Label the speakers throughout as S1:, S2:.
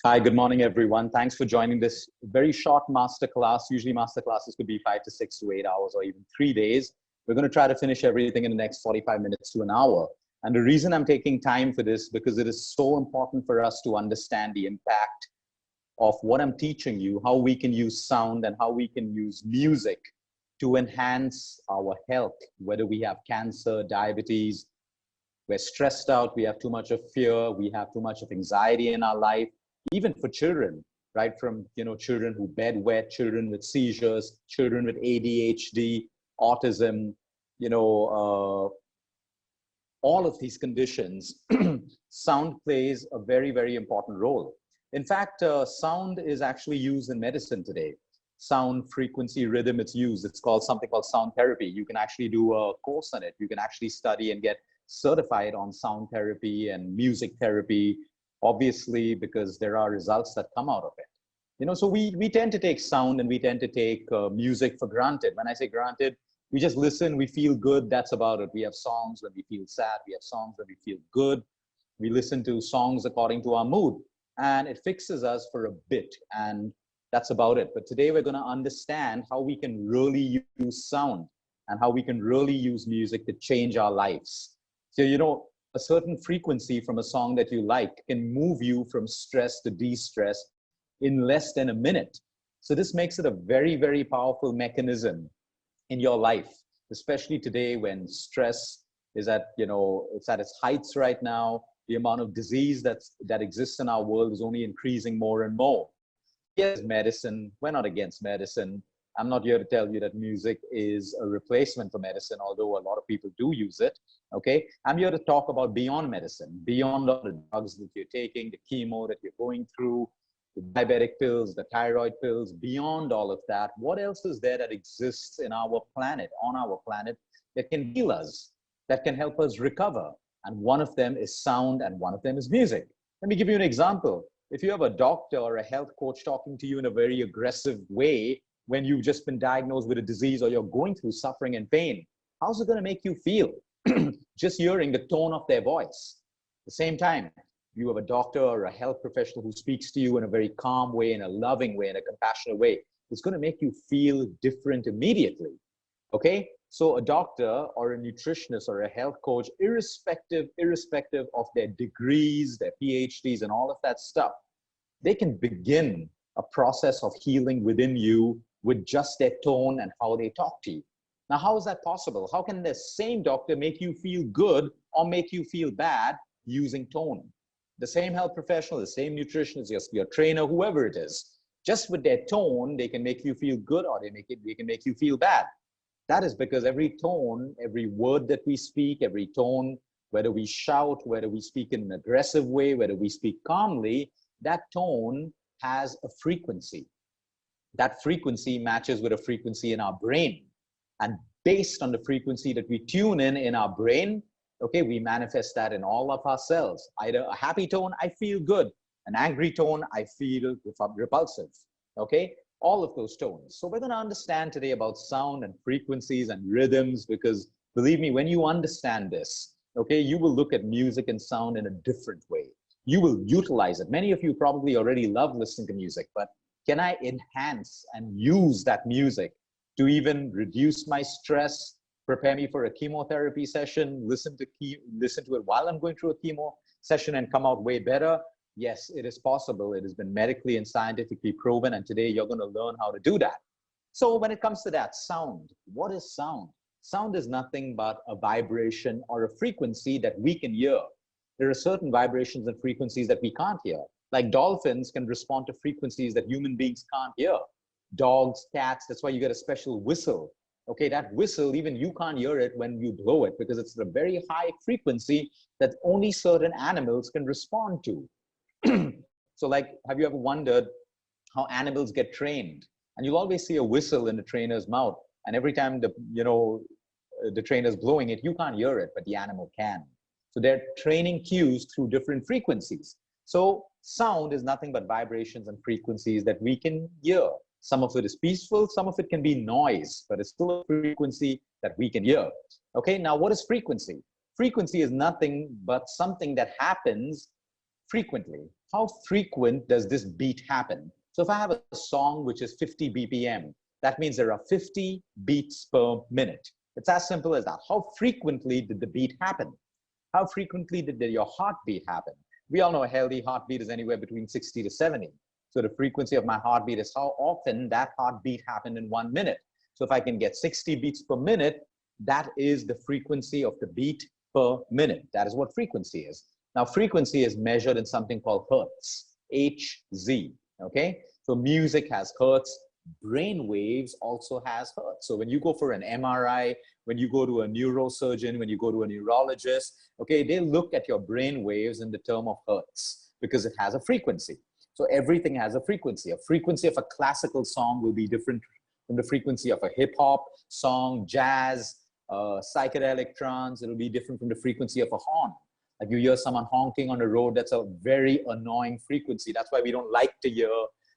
S1: Hi, good morning, everyone. Thanks for joining this very short masterclass. Usually masterclasses could be 5 to 6 to 8 hours or even 3 days. We're going to try to finish everything in the next 45 minutes to an hour. And the reason I'm taking time for this, because it is so important for us to understand the impact of what I'm teaching you, how we can use sound and how we can use music to enhance our health, whether we have cancer, diabetes, we're stressed out, we have too much of fear, we have too much of anxiety in our life. Even for children, right? From, children who bedwet, children with seizures, children with ADHD, autism, all of these conditions, sound plays a very, very important role. In fact, sound is actually used in medicine today. Sound, frequency, rhythm, it's used. It's called something called sound therapy. You can actually do a course on it. You can actually study and get certified on sound therapy and music therapy, obviously, because there are results that come out of it. So we tend to take sound and we tend to take music for granted. When I say granted, we just listen, we feel good, that's about it. We have songs when we feel sad, we have songs when we feel good. We listen to songs according to our mood, and it fixes us for a bit, and that's about it. But today we're going to understand how we can really use sound and how we can really use music to change our lives. So, a certain frequency from a song that you like can move you from stress to de-stress in less than a minute. So this makes it a very, very powerful mechanism in your life, especially today when stress is at, it's at its heights right now. The amount of disease that exists in our world is only increasing more and more. Yes, medicine, we're not against medicine. I'm not here to tell you that music is a replacement for medicine, although a lot of people do use it, okay? I'm here to talk about beyond medicine, beyond all the drugs that you're taking, the chemo that you're going through, the diabetic pills, the thyroid pills, beyond all of that. What else is there that exists in our planet, on our planet, that can heal us, that can help us recover? And one of them is sound and one of them is music. Let me give you an example. If you have a doctor or a health coach talking to you in a very aggressive way, when you've just been diagnosed with a disease or you're going through suffering and pain, how's it going to make you feel? Just hearing the tone of their voice. At the same time, you have a doctor or a health professional who speaks to you in a very calm way, in a loving way, in a compassionate way. It's going to make you feel different immediately. Okay? So a doctor or a nutritionist or a health coach, irrespective of their degrees, their PhDs and all of that stuff, they can begin a process of healing within you with just their tone and how they talk to you. Now, how is that possible? How can the same doctor make you feel good or make you feel bad using tone? The same health professional, the same nutritionist, your trainer, whoever it is, just with their tone, they can make you feel good or they can make you feel bad. That is because every tone, every word that we speak, every tone, whether we shout, whether we speak in an aggressive way, whether we speak calmly, that tone has a frequency. That frequency matches with a frequency in our brain. And based on the frequency that we tune in our brain, okay, we manifest that in all of our cells. Either a happy tone, I feel good. An angry tone, I feel repulsive. Okay, all of those tones. So we're going to understand today about sound and frequencies and rhythms, because believe me, when you understand this, okay, you will look at music and sound in a different way. You will utilize it. Many of you probably already love listening to music, but can I enhance and use that music to even reduce my stress, prepare me for a chemotherapy session, listen to it while I'm going through a chemo session and come out way better? Yes, it is possible. It has been medically and scientifically proven, and today you're going to learn how to do that. So when it comes to that, sound, what is sound? Sound is nothing but a vibration or a frequency that we can hear. There are certain vibrations and frequencies that we can't hear. Like dolphins can respond to frequencies that human beings can't hear. Dogs, cats, that's why you get a special whistle. Okay, that whistle, even you can't hear it when you blow it, because it's a very high frequency that only certain animals can respond to. So like, have you ever wondered how animals get trained? And you'll always see a whistle in the trainer's mouth. And every time the trainer's blowing it, you can't hear it, but the animal can. So they're training cues through different frequencies. So sound is nothing but vibrations and frequencies that we can hear. Some of it is peaceful, some of it can be noise, but it's still a frequency that we can hear. Okay, now what is frequency? Frequency is nothing but something that happens frequently. How frequent does this beat happen? So if I have a song which is 50 BPM, that means there are 50 beats per minute. It's as simple as that. How frequently did the beat happen? How frequently did your heartbeat happen? We all know a healthy heartbeat is anywhere between 60 to 70. So the frequency of my heartbeat is how often that heartbeat happened in 1 minute. So if I can get 60 beats per minute, that is the frequency of the beat per minute. That is what frequency is. Now, frequency is measured in something called hertz, Hz, okay? So music has hertz, brain waves also has hertz. So when you go for an MRI, when you go to a neurosurgeon, when you go to a neurologist, okay, they look at your brain waves in the term of hertz because it has a frequency. So everything has a frequency. A frequency of a classical song will be different from the frequency of a hip hop song, jazz, psychedelic trance. It'll be different from the frequency of a horn. Like you hear someone honking on the road, that's a very annoying frequency. That's why we don't like to hear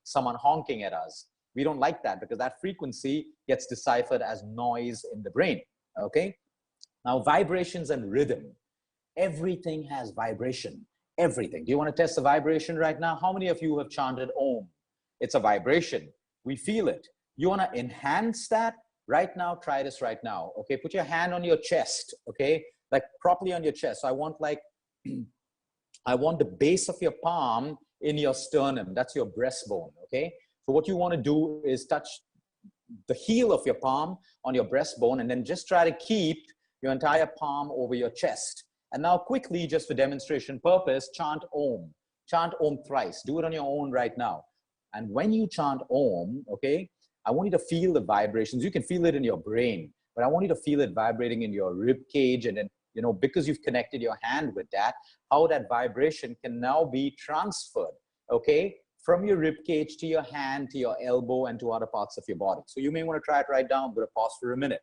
S1: someone honking at us. We don't like that because that frequency gets deciphered as noise in the brain, okay? Now, vibrations and rhythm. Everything has vibration, everything. Do you want to test the vibration right now? How many of you have chanted Om? It's a vibration. We feel it. You want to enhance that? Right now, try this right now, okay? Put your hand on your chest, okay? Like properly on your chest. So I want like, I want the base of your palm in your sternum. That's your breastbone, okay? So what you want to do is touch the heel of your palm on your breastbone and then just try to keep your entire palm over your chest. And now quickly, just for demonstration purpose, chant Om. Chant Om thrice. Do it on your own right now. And when you chant Om, okay, I want you to feel the vibrations. You can feel it in your brain, but I want you to feel it vibrating in your rib cage. And then, you know, because you've connected your hand with that, how that vibration can now be transferred, okay, from your rib cage to your hand, to your elbow, and to other parts of your body. So you may want to try it right now. I'm going to pause for a minute,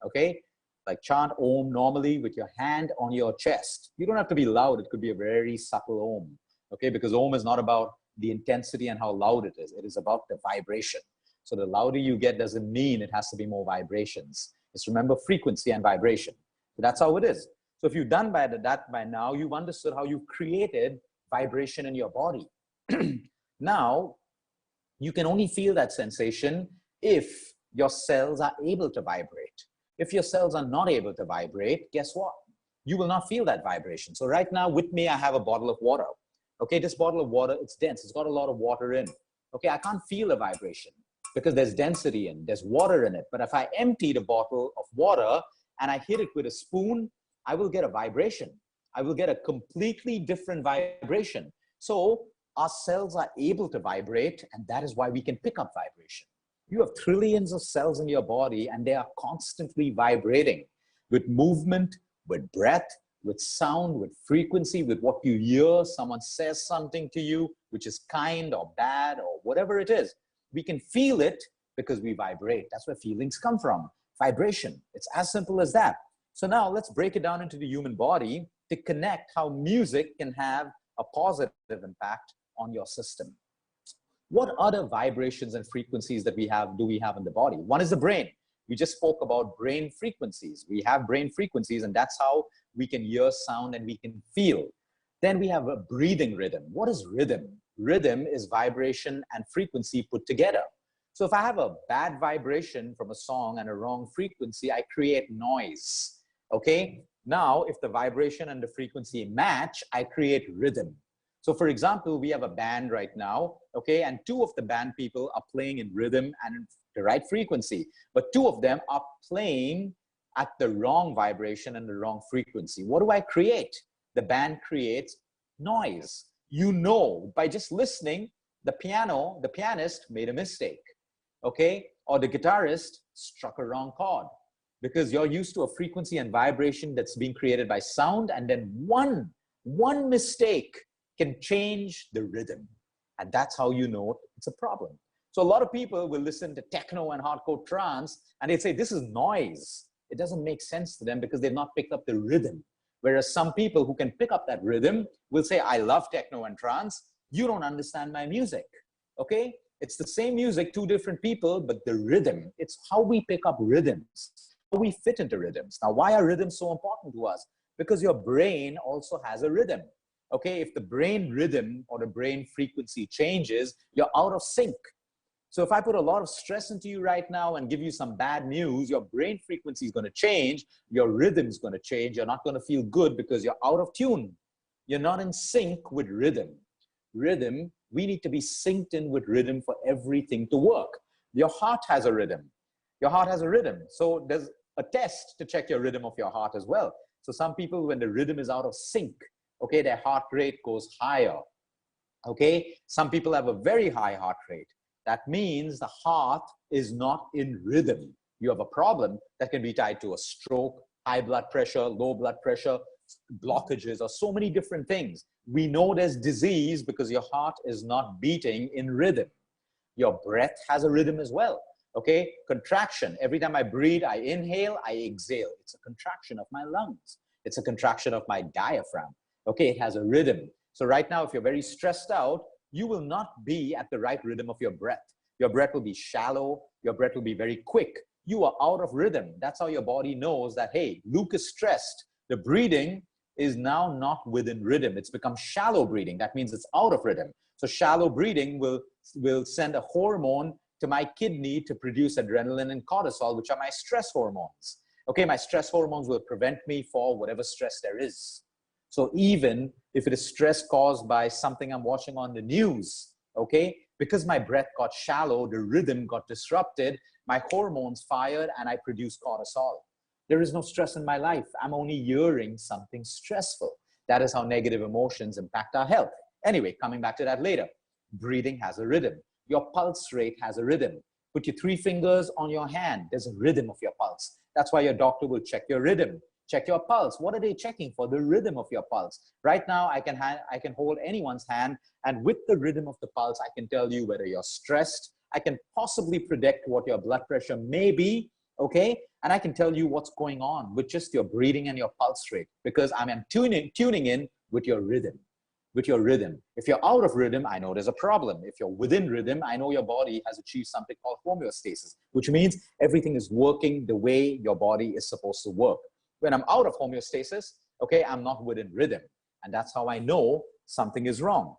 S1: okay? Like chant Om normally with your hand on your chest. You don't have to be loud. It could be a very subtle Om, okay? Because Om is not about the intensity and how loud it is. It is about the vibration. So the louder you get doesn't mean it has to be more vibrations. Just remember frequency and vibration. So that's how it is. So if you've done that by now, you've understood how you've created vibration in your body. Now, you can only feel that sensation if your cells are able to vibrate. If your cells are not able to vibrate, guess what? You will not feel that vibration. So right now with me, I have a bottle of water. Okay, this bottle of water, it's dense. It's got a lot of water in. Okay, I can't feel a vibration because there's density in, there's water in it. But if I empty the bottle of water and I hit it with a spoon, I will get a vibration. I will get a completely different vibration. So our cells are able to vibrate, and that is why we can pick up vibration. You have trillions of cells in your body, and they are constantly vibrating with movement, with breath, with sound, with frequency, with what you hear. Someone says something to you, which is kind or bad or whatever it is. We can feel it because we vibrate. That's where feelings come from, vibration. It's as simple as that. So now let's break it down into the human body to connect how music can have a positive impact on your system. What other vibrations and frequencies that do we have in the body? One is the brain. We just spoke about brain frequencies. We have brain frequencies, and that's how we can hear sound and we can feel. Then we have a breathing rhythm. What is rhythm? Rhythm is vibration and frequency put together. So if I have a bad vibration from a song and a wrong frequency, I create noise. Okay? Now, if the vibration and the frequency match, I create rhythm. So for example, we have a band right now, okay, and two of the band people are playing in rhythm and the right frequency, but two of them are playing at the wrong vibration and the wrong frequency. What do I create? The band creates noise. You know, by just listening, the pianist made a mistake, okay, or the guitarist struck a wrong chord because you're used to a frequency and vibration that's being created by sound, and then one mistake can change the rhythm. And that's how you know it's a problem. So a lot of people will listen to techno and hardcore trance and they say, this is noise. It doesn't make sense to them because they've not picked up the rhythm. Whereas some people who can pick up that rhythm will say, I love techno and trance. You don't understand my music, okay? It's the same music, two different people, but the rhythm, it's how we pick up rhythms, how we fit into rhythms. Now, why are rhythms so important to us? Because your brain also has a rhythm. Okay, if the brain rhythm or the brain frequency changes, you're out of sync. So if I put a lot of stress into you right now and give you some bad news, your brain frequency is going to change, your rhythm is going to change, you're not going to feel good because you're out of tune. You're not in sync with rhythm. Rhythm, we need to be synced in with rhythm for everything to work. Your heart has a rhythm. Your heart has a rhythm. So there's a test to check your rhythm of your heart as well. So some people, when the rhythm is out of sync, okay, their heart rate goes higher. Okay, some people have a very high heart rate. That means the heart is not in rhythm. You have a problem that can be tied to a stroke, high blood pressure, low blood pressure, blockages, or so many different things. We know there's disease because your heart is not beating in rhythm. Your breath has a rhythm as well. Okay, contraction. Every time I breathe, I inhale, I exhale. It's a contraction of my lungs. It's a contraction of my diaphragm. Okay, it has a rhythm. So right now, if you're very stressed out, you will not be at the right rhythm of your breath. Your breath will be shallow. Your breath will be very quick. You are out of rhythm. That's how your body knows that, hey, Luke is stressed. The breathing is now not within rhythm. It's become shallow breathing. That means it's out of rhythm. So shallow breathing will send a hormone to my kidney to produce adrenaline and cortisol, which are my stress hormones. Okay, my stress hormones will prevent me for whatever stress there is. So even if it is stress caused by something I'm watching on the news, okay, because my breath got shallow, the rhythm got disrupted, my hormones fired and I produce cortisol. There is no stress in my life. I'm only hearing something stressful. That is how negative emotions impact our health. Anyway, coming back to that later. Breathing has a rhythm. Your pulse rate has a rhythm. Put your 3 fingers on your hand. There's a rhythm of your pulse. That's why your doctor will check your rhythm. Check your pulse. What are they checking for? The rhythm of your pulse. Right now, I can hold anyone's hand, and with the rhythm of the pulse, I can tell you whether you're stressed. I can possibly predict what your blood pressure may be, okay? And I can tell you what's going on with just your breathing and your pulse rate, because I'm tuning in with your rhythm. With your rhythm. If you're out of rhythm, I know there's a problem. If you're within rhythm, I know your body has achieved something called homeostasis, which means everything is working the way your body is supposed to work. When I'm out of homeostasis, okay, I'm not within rhythm. And that's how I know something is wrong.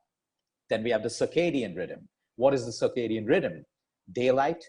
S1: Then we have the circadian rhythm. What is the circadian rhythm? Daylight,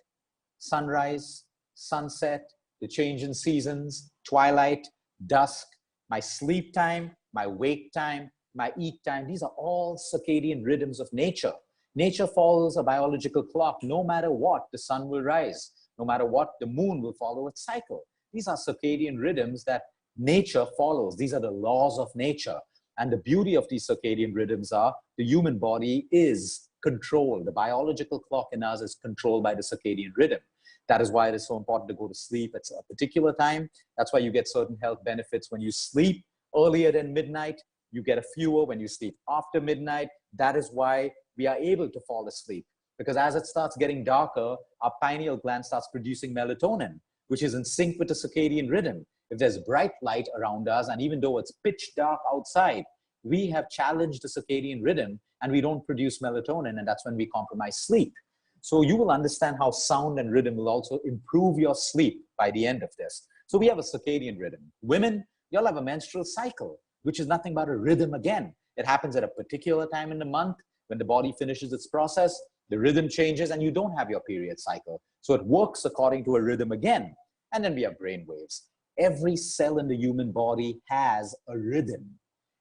S1: sunrise, sunset, the change in seasons, twilight, dusk, my sleep time, my wake time, my eat time. These are all circadian rhythms of nature. Nature follows a biological clock. No matter what, the sun will rise. No matter what, the moon will follow its cycle. These are circadian rhythms that nature follows. These are the laws of nature. And the beauty of these circadian rhythms are the human body is controlled. The biological clock in us is controlled by the circadian rhythm. That is why it is so important to go to sleep at a particular time. That's why you get certain health benefits when you sleep earlier than midnight. You get a fewer when you sleep after midnight. That is why we are able to fall asleep. Because as it starts getting darker, our pineal gland starts producing melatonin, which is in sync with the circadian rhythm. If there's bright light around us, and even though it's pitch dark outside, we have challenged the circadian rhythm and we don't produce melatonin, and that's when we compromise sleep. So you will understand how sound and rhythm will also improve your sleep by the end of this. So we have a circadian rhythm. Women, you'll have a menstrual cycle, which is nothing but a rhythm again. It happens at a particular time in the month. When the body finishes its process, the rhythm changes and you don't have your period cycle. So it works according to a rhythm again. And then we have brain waves. Every cell in the human body has a rhythm.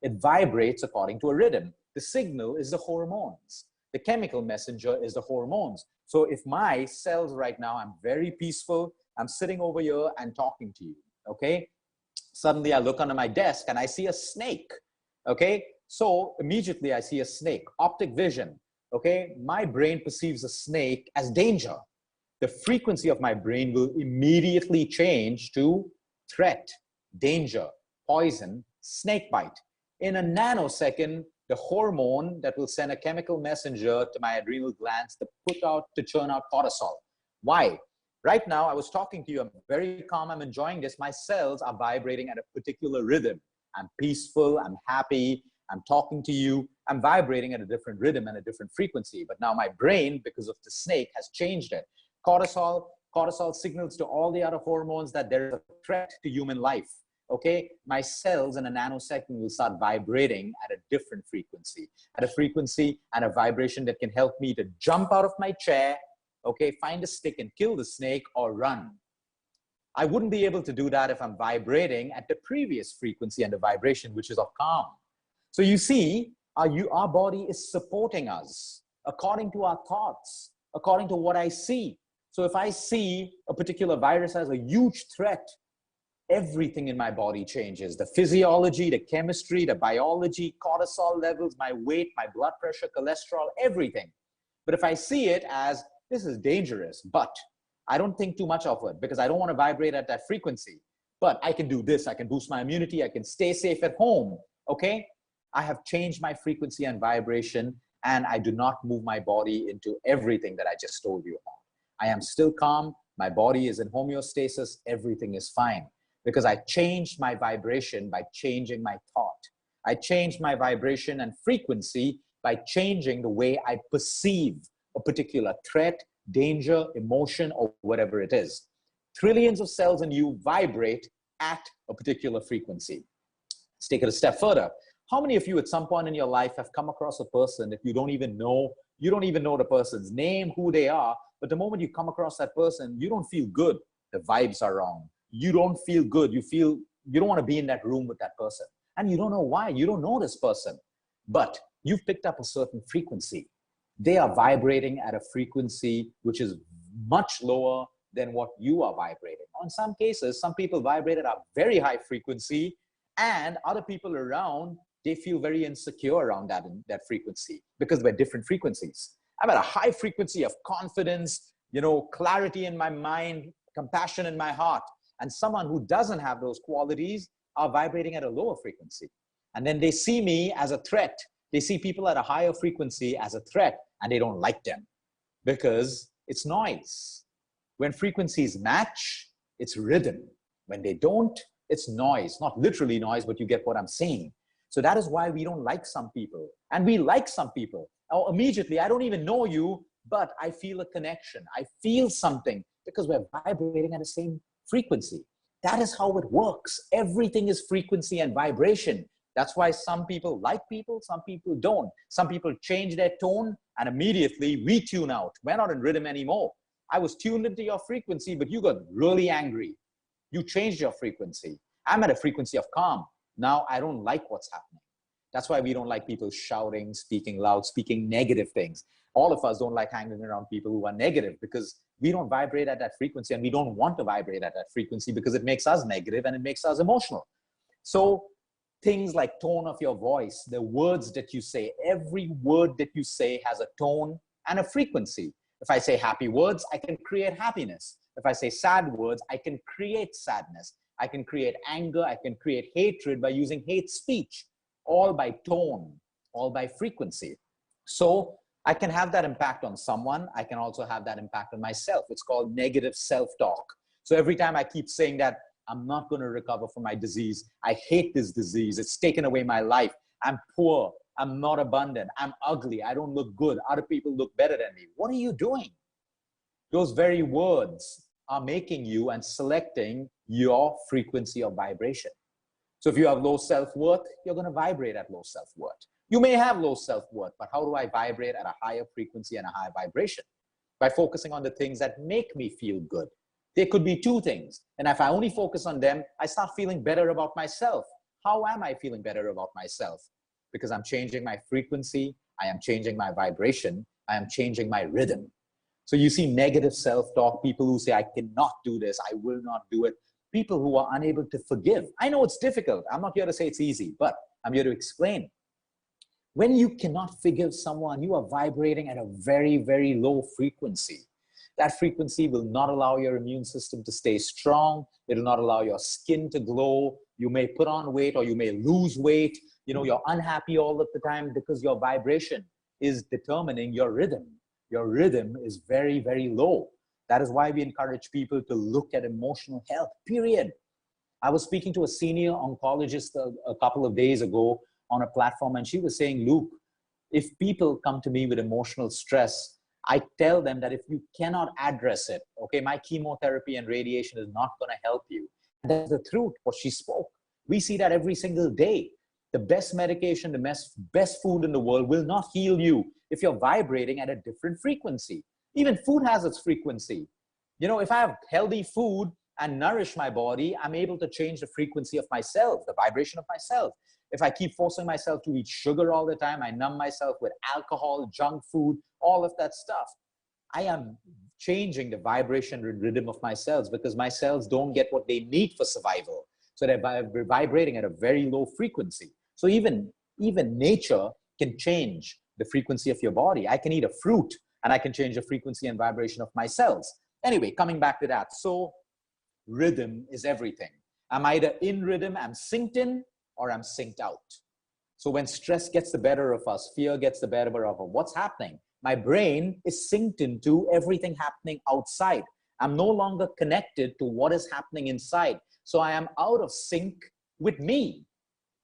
S1: It vibrates according to a rhythm. The signal is the hormones. The chemical messenger is the hormones. So if my cells right now, I'm very peaceful, I'm sitting over here and talking to you, okay? Suddenly I look under my desk and I see a snake, okay? So immediately I see a snake, optic vision, okay? My brain perceives a snake as danger. The frequency of my brain will immediately change to threat, danger, poison, snake bite. In a nanosecond, the hormone that will send a chemical messenger to my adrenal glands to churn out cortisol. Why? Right now, I was talking to you, I'm very calm, I'm enjoying this. My cells are vibrating at a particular rhythm. I'm peaceful, I'm happy, I'm talking to you, I'm vibrating at a different rhythm and a different frequency. But now my brain, because of the snake, has changed it. Cortisol signals to all the other hormones that there is a threat to human life. okay, my cells in a nanosecond will start vibrating at a different frequency, at a frequency and a vibration that can help me to jump out of my chair, okay, find a stick and kill the snake or run. I wouldn't be able to do that if I'm vibrating at the previous frequency and the vibration, which is of calm. So you see, our body is supporting us according to our thoughts, according to what I see. So if I see a particular virus as a huge threat, everything in my body changes. The physiology, the chemistry, the biology, cortisol levels, my weight, my blood pressure, cholesterol, everything. But if I see it as, this is dangerous, but I don't think too much of it because I don't want to vibrate at that frequency. But I can do this, I can boost my immunity, I can stay safe at home, okay? I have changed my frequency and vibration, and I do not move my body into everything that I just told you about. I am still calm, my body is in homeostasis, everything is fine. Because I changed my vibration by changing my thought. I changed my vibration and frequency by changing the way I perceive a particular threat, danger, emotion, or whatever it is. Trillions of cells in you vibrate at a particular frequency. Let's take it a step further. How many of you at some point in your life have come across a person that you don't even know the person's name, who they are, but the moment you come across that person, you don't feel good. The vibes are wrong. You don't feel good. You don't want to be in that room with that person. And you don't know why. You don't know this person. But you've picked up a certain frequency. They are vibrating at a frequency which is much lower than what you are vibrating. In some cases, some people vibrate at a very high frequency, and other people around, they feel very insecure around that frequency because we're different frequencies. I'm at a high frequency of confidence, clarity in my mind, compassion in my heart. And someone who doesn't have those qualities are vibrating at a lower frequency. And then they see me as a threat. They see people at a higher frequency as a threat, and they don't like them because it's noise. When frequencies match, it's rhythm. When they don't, it's noise. Not literally noise, but you get what I'm saying. So that is why we don't like some people. And we like some people. Or immediately, I don't even know you, but I feel a connection. I feel something because we're vibrating at the same frequency. That is how it works. Everything is frequency and vibration. That's why some people like people, some people don't. Some people change their tone and immediately we tune out. We're not in rhythm anymore. I was tuned into your frequency, but you got really angry. You changed your frequency. I'm at a frequency of calm. Now I don't like what's happening. That's why we don't like people shouting, speaking loud, speaking negative things. All of us don't like hanging around people who are negative because we don't vibrate at that frequency, and we don't want to vibrate at that frequency because it makes us negative and it makes us emotional. So things like tone of your voice, the words that you say, every word that you say has a tone and a frequency. If I say happy words, I can create happiness. If I say sad words, I can create sadness. I can create anger. I can create hatred by using hate speech, all by tone, all by frequency. So I can have that impact on someone. I can also have that impact on myself. It's called negative self-talk. So every time I keep saying that I'm not going to recover from my disease, I hate this disease, it's taken away my life, I'm poor, I'm not abundant, I'm ugly, I don't look good, other people look better than me. What are you doing? Those very words are making you and selecting your frequency of vibration. So if you have low self-worth, you're going to vibrate at low self-worth. You may have low self-worth, but how do I vibrate at a higher frequency and a higher vibration? By focusing on the things that make me feel good. There could be two things. And if I only focus on them, I start feeling better about myself. How am I feeling better about myself? Because I'm changing my frequency, I am changing my vibration, I am changing my rhythm. So you see negative self-talk, people who say, I cannot do this, I will not do it. People who are unable to forgive. I know it's difficult. I'm not here to say it's easy, but I'm here to explain. When you cannot forgive someone, you are vibrating at a very, very low frequency. That frequency will not allow your immune system to stay strong. It will not allow your skin to glow. You may put on weight or you may lose weight. You're unhappy all of the time because your vibration is determining your rhythm. Your rhythm is very, very low. That is why we encourage people to look at emotional health, period. I was speaking to a senior oncologist a couple of days ago on a platform, and she was saying, Luke, if people come to me with emotional stress, I tell them that if you cannot address it, okay, my chemotherapy and radiation is not going to help you. And that's the truth, what she spoke. We see that every single day. The best medication, the best food in the world will not heal you if you're vibrating at a different frequency. Even food has its frequency. You know, if I have healthy food and nourish my body, I'm able to change the frequency of myself, the vibration of myself. If I keep forcing myself to eat sugar all the time, I numb myself with alcohol, junk food, all of that stuff. I am changing the vibration and rhythm of my cells because my cells don't get what they need for survival. So they're vibrating at a very low frequency. So even nature can change the frequency of your body. I can eat a fruit and I can change the frequency and vibration of my cells. Anyway, coming back to that. So rhythm is everything. I'm either in rhythm, I'm synced in, or I'm synced out. So when stress gets the better of us, fear gets the better of us, what's happening? My brain is synced into everything happening outside. I'm no longer connected to what is happening inside. So I am out of sync with me.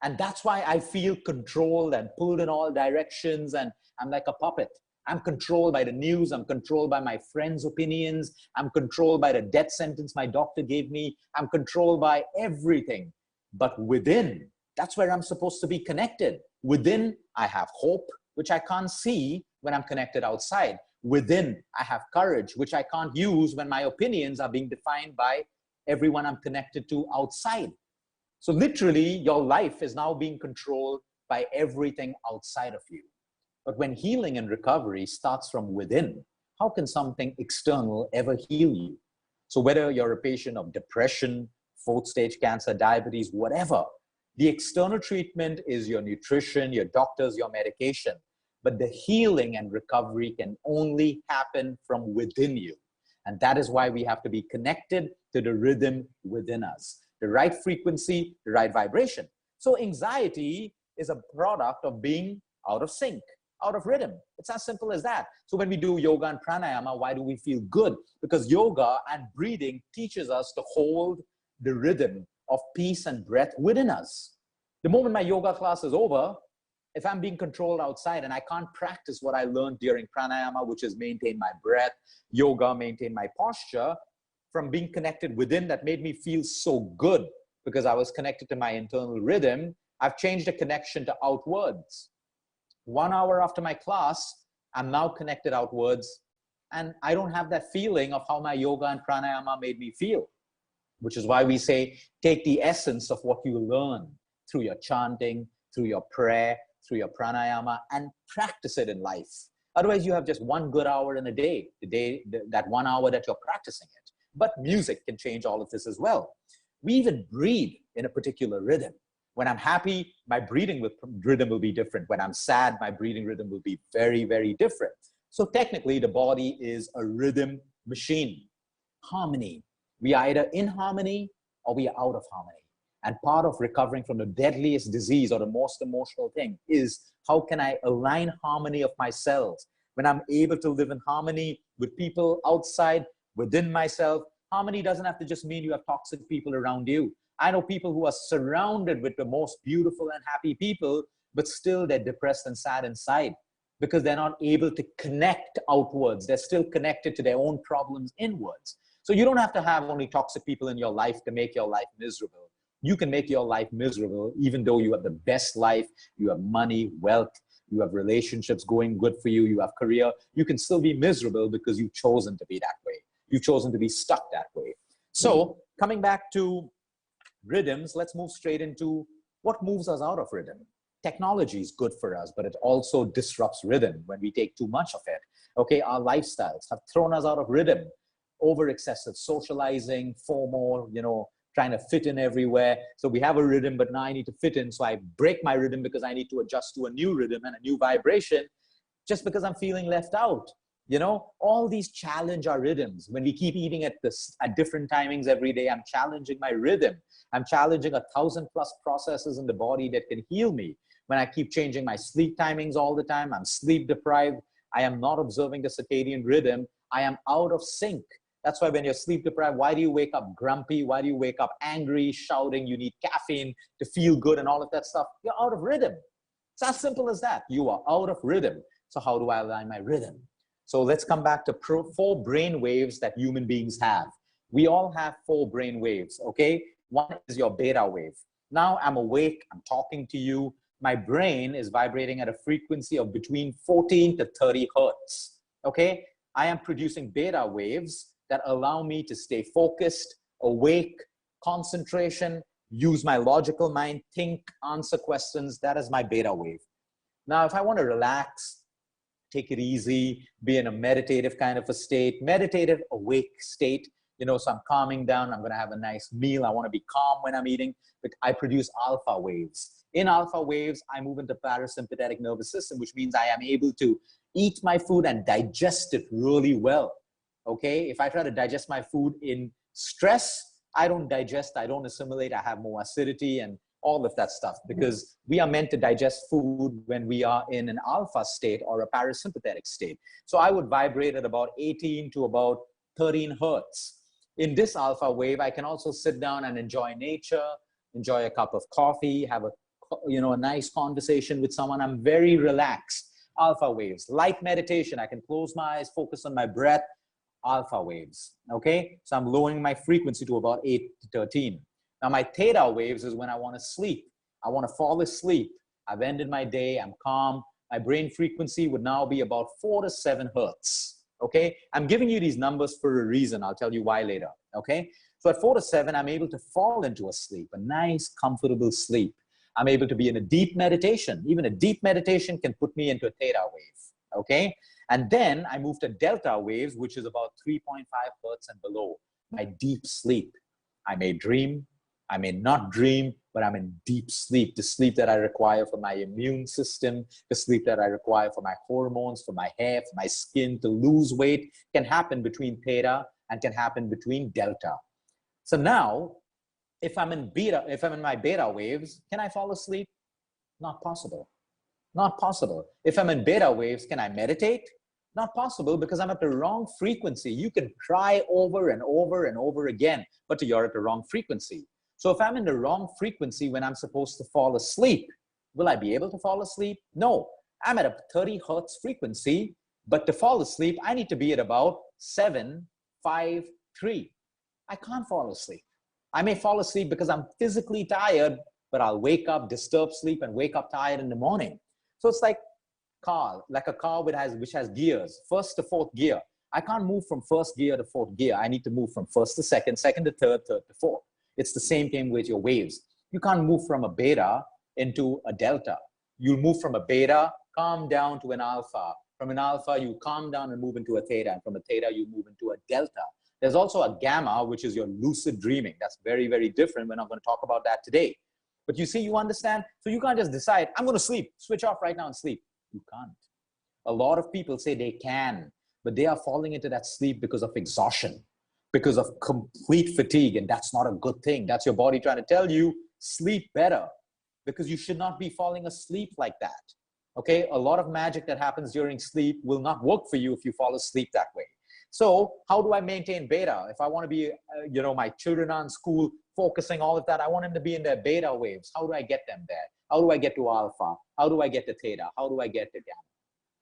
S1: And that's why I feel controlled and pulled in all directions, and I'm like a puppet. I'm controlled by the news. I'm controlled by my friends' opinions. I'm controlled by the death sentence my doctor gave me. I'm controlled by everything. But within, that's where I'm supposed to be connected. Within, I have hope, which I can't see when I'm connected outside. Within, I have courage, which I can't use when my opinions are being defined by everyone I'm connected to outside. So literally, your life is now being controlled by everything outside of you. But when healing and recovery starts from within, how can something external ever heal you? So whether you're a patient of depression, fourth stage cancer, diabetes, whatever, the external treatment is your nutrition, your doctors, your medication. But the healing and recovery can only happen from within you. And that is why we have to be connected to the rhythm within us, the right frequency, the right vibration. So anxiety is a product of being out of sync, out of rhythm. It's as simple as that. So when we do yoga and pranayama, why do we feel good? Because yoga and breathing teaches us to hold the rhythm of peace and breath within us. The moment my yoga class is over, if I'm being controlled outside and I can't practice what I learned during pranayama, which is maintain my breath, yoga, maintain my posture, from being connected within that made me feel so good because I was connected to my internal rhythm, I've changed the connection to outwards. 1 hour after my class, I'm now connected outwards and I don't have that feeling of how my yoga and pranayama made me feel, which is why we say, take the essence of what you learn through your chanting, through your prayer, through your pranayama, and practice it in life. Otherwise, you have just one good hour in a day, that 1 hour that you're practicing it. But music can change all of this as well. We even breathe in a particular rhythm. When I'm happy, my breathing rhythm will be different. When I'm sad, my breathing rhythm will be very, very different. So technically, the body is a rhythm machine. Harmony. We are either in harmony or we are out of harmony. And part of recovering from the deadliest disease or the most emotional thing is how can I align harmony of my cells? When I'm able to live in harmony with people outside, within myself, harmony doesn't have to just mean you have toxic people around you. I know people who are surrounded with the most beautiful and happy people, but still they're depressed and sad inside because they're not able to connect outwards. They're still connected to their own problems inwards. So you don't have to have only toxic people in your life to make your life miserable. You can make your life miserable even though you have the best life, you have money, wealth, you have relationships going good for you, you have career. You can still be miserable because you've chosen to be that way. You've chosen to be stuck that way. So coming back to rhythms, let's move straight into what moves us out of rhythm. Technology is good for us, but it also disrupts rhythm when we take too much of it. Okay, our lifestyles have thrown us out of rhythm. Over excessive socializing, FOMO, trying to fit in everywhere. So we have a rhythm, but now I need to fit in. So I break my rhythm because I need to adjust to a new rhythm and a new vibration just because I'm feeling left out. All these challenge our rhythms. When we keep eating at different timings every day, I'm challenging my rhythm. I'm challenging 1,000+ processes in the body that can heal me. When I keep changing my sleep timings all the time, I'm sleep deprived. I am not observing the circadian rhythm. I am out of sync. That's why when you're sleep deprived, why do you wake up grumpy? Why do you wake up angry, shouting? You need caffeine to feel good and all of that stuff. You're out of rhythm. It's as simple as that. You are out of rhythm. So how do I align my rhythm? So let's come back to 4 brain waves that human beings have. We all have 4 brain waves, okay? One is your beta wave. Now I'm awake, I'm talking to you. My brain is vibrating at a frequency of between 14 to 30 hertz, okay? I am producing beta waves that allow me to stay focused, awake, concentration, use my logical mind, think, answer questions. That is my beta wave. Now, if I want to relax, take it easy, be in a meditative kind of a state, meditative awake state, you know, so I'm calming down, I'm going to have a nice meal, I want to be calm when I'm eating, but I produce alpha waves. In alpha waves, I move into parasympathetic nervous system, which means I am able to eat my food and digest it really well. Okay, if I try to digest my food in stress, I don't digest, I don't assimilate, I have more acidity and all of that stuff, because we are meant to digest food when we are in an alpha state or a parasympathetic state. So I would vibrate at about 18 to about 13 hertz. In this alpha wave, I can also sit down and enjoy nature, enjoy a cup of coffee, have a, you know, a nice conversation with someone. I'm very relaxed. Alpha waves, light meditation. I can close my eyes, focus on my breath. Alpha waves, okay? So I'm lowering my frequency to about 8 to 13. Now my theta waves is when I want to sleep. I want to fall asleep. I've ended my day, I'm calm. My brain frequency would now be about 4 to 7 hertz, okay? I'm giving you these numbers for a reason. I'll tell you why later, okay? So at 4 to 7, I'm able to fall into a sleep, a nice, comfortable sleep. I'm able to be in a deep meditation. Even a deep meditation can put me into a theta wave, okay? And then I move to delta waves, which is about 3.5 hertz and below, my deep sleep. I may dream, I may not dream, but I'm in deep sleep, the sleep that I require for my immune system, the sleep that I require for my hormones, for my hair, for my skin, to lose weight can happen between theta and can happen between delta. So now, if I'm in my beta waves, can I fall asleep? Not possible. Not possible. If I'm in beta waves, can I meditate? Not possible, because I'm at the wrong frequency. You can try over and over and over again, but you're at the wrong frequency. So if I'm in the wrong frequency when I'm supposed to fall asleep, will I be able to fall asleep? No. I'm at a 30 hertz frequency, but to fall asleep, I need to be at about 7, 5, 3. I can't fall asleep. I may fall asleep because I'm physically tired, but I'll wake up, disturb sleep, and wake up tired in the morning. So it's like a car which has gears, first to fourth gear. I can't move from first gear to fourth gear. I need to move from first to second, second to third, third to fourth. It's the same thing with your waves. You can't move from a beta into a delta. You'll move from a beta, calm down to an alpha. From an alpha, you calm down and move into a theta. And from a theta, you move into a delta. There's also a gamma, which is your lucid dreaming. That's very, very different. We're not going to talk about that today. But you see, you understand? So you can't just decide, I'm going to sleep, switch off right now and sleep. You can't. A lot of people say they can, but they are falling into that sleep because of exhaustion, because of complete fatigue, and that's not a good thing. That's your body trying to tell you, sleep better, because you should not be falling asleep like that. Okay, a lot of magic that happens during sleep will not work for you if you fall asleep that way. So how do I maintain beta? If I want to be, you know, my children are in school, focusing all of that, I want them to be in their beta waves. How do I get them there? How do I get to alpha? How do I get to theta? How do I get to gamma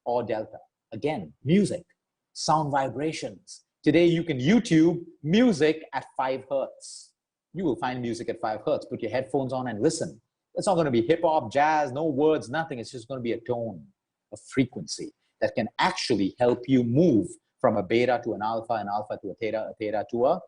S1: or delta? Again, music, sound vibrations. Today you can YouTube music at 5 hertz. You will find music at 5 hertz. Put your headphones on and listen. It's not going to be hip hop, jazz, no words, nothing. It's just going to be a tone, a frequency that can actually help you move from a beta to an alpha to a theta to a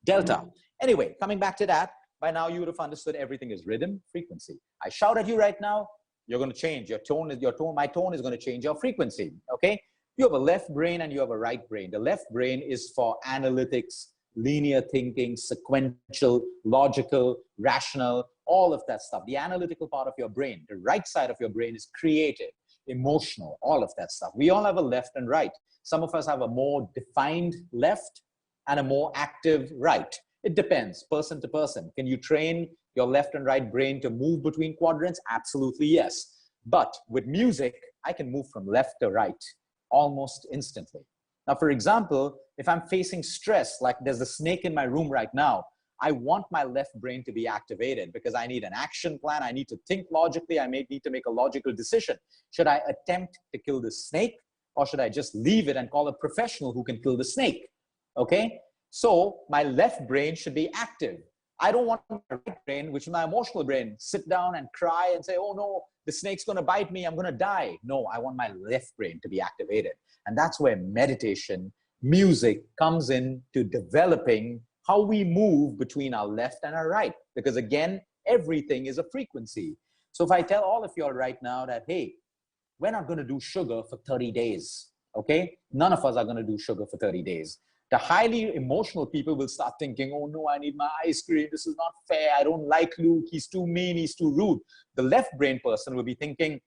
S1: delta. Anyway, coming back to that, by now you would have understood everything is rhythm, frequency. I shout at you right now, you're going to change. My tone is going to change your frequency, okay? You have a left brain and you have a right brain. The left brain is for analytics, linear thinking, sequential, logical, rational, all of that stuff. The analytical part of your brain. The right side of your brain is creative, emotional, all of that stuff. We all have a left and right. Some of us have a more defined left and a more active right. It depends, person to person. Can you train your left and right brain to move between quadrants? Absolutely, yes. But with music, I can move from left to right almost instantly. Now, for example, if I'm facing stress, like there's a snake in my room right now, I want my left brain to be activated because I need an action plan. I need to think logically. I may need to make a logical decision. Should I attempt to kill the snake, or should I just leave it and call a professional who can kill the snake? Okay? So my left brain should be active. I don't want my right brain, which is my emotional brain, sit down and cry and say, oh no, the snake's going to bite me, I'm going to die. No, I want my left brain to be activated. And that's where meditation, music comes in to developing how we move between our left and our right. Because again, everything is a frequency. So if I tell all of you all right now that, hey, we're not going to do sugar for 30 days, okay? None of us are going to do sugar for 30 days. The highly emotional people will start thinking, oh no, I need my ice cream. This is not fair. I don't like Luke. He's too mean. He's too rude. The left brain person will be thinking,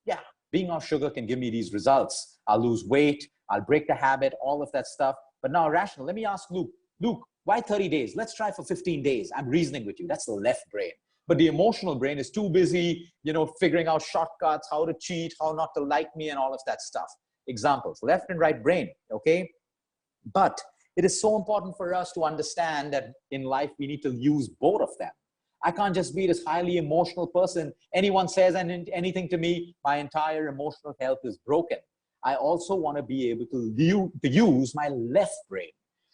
S1: yeah, being off sugar can give me these results. I'll lose weight. I'll break the habit, all of that stuff. But now rational, let me ask Luke. Luke, why 30 days? Let's try for 15 days. I'm reasoning with you. That's the left brain. But the emotional brain is too busy, you know, figuring out shortcuts, how to cheat, how not to like me, and all of that stuff. Examples, left and right brain, okay? But it is so important for us to understand that in life, we need to use both of them. I can't just be this highly emotional person. Anyone says anything to me, my entire emotional health is broken. I also want to be able to use my left brain.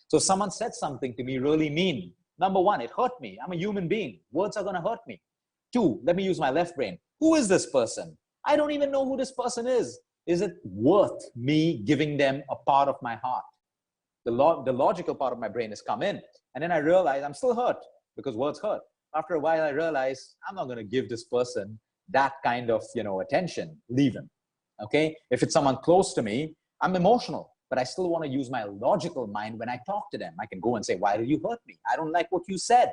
S1: So someone said something to me really mean. Number one, it hurt me. I'm a human being. Words are going to hurt me. Two, let me use my left brain. Who is this person? I don't even know who this person is. Is it worth me giving them a part of my heart? The logical part of my brain has come in. And then I realize I'm still hurt because words hurt. After a while, I realize I'm not going to give this person that kind of, you know, attention. Leave him. Okay? If it's someone close to me, I'm emotional. But I still want to use my logical mind when I talk to them. I can go and say, why did you hurt me? I don't like what you said.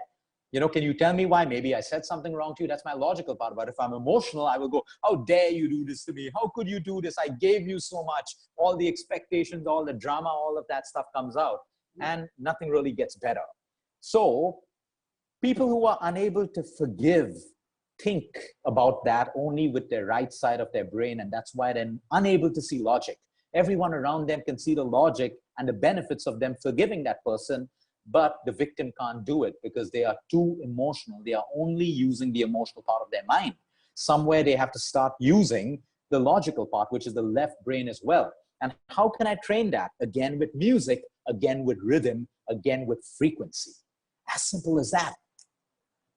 S1: You know, can you tell me why? Maybe I said something wrong to you. That's my logical part. But if I'm emotional, I will go, how dare you do this to me? How could you do this? I gave you so much. All the expectations, all the drama, all of that stuff comes out. And nothing really gets better. So people who are unable to forgive think about that only with their right side of their brain. And that's why they're unable to see logic. Everyone around them can see the logic and the benefits of them forgiving that person, but the victim can't do it because they are too emotional. They are only using the emotional part of their mind. Somewhere they have to start using the logical part, which is the left brain as well. And how can I train that? Again with music, again with rhythm, again with frequency. As simple as that.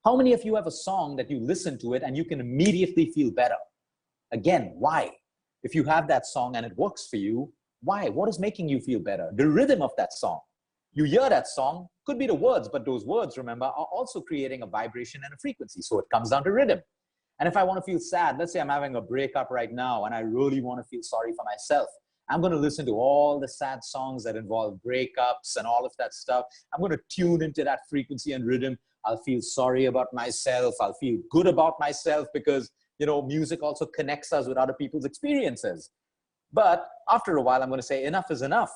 S1: How many of you have a song that you listen to it and you can immediately feel better? Again, why? If you have that song and it works for you, why? What is making you feel better? The rhythm of that song. You hear that song, could be the words, but those words, remember, are also creating a vibration and a frequency. So it comes down to rhythm. And if I want to feel sad, let's say I'm having a breakup right now and I really want to feel sorry for myself. I'm going to listen to all the sad songs that involve breakups and all of that stuff. I'm going to tune into that frequency and rhythm. I'll feel sorry about myself. I'll feel good about myself because, you know, music also connects us with other people's experiences. But after a while, I'm going to say, enough is enough.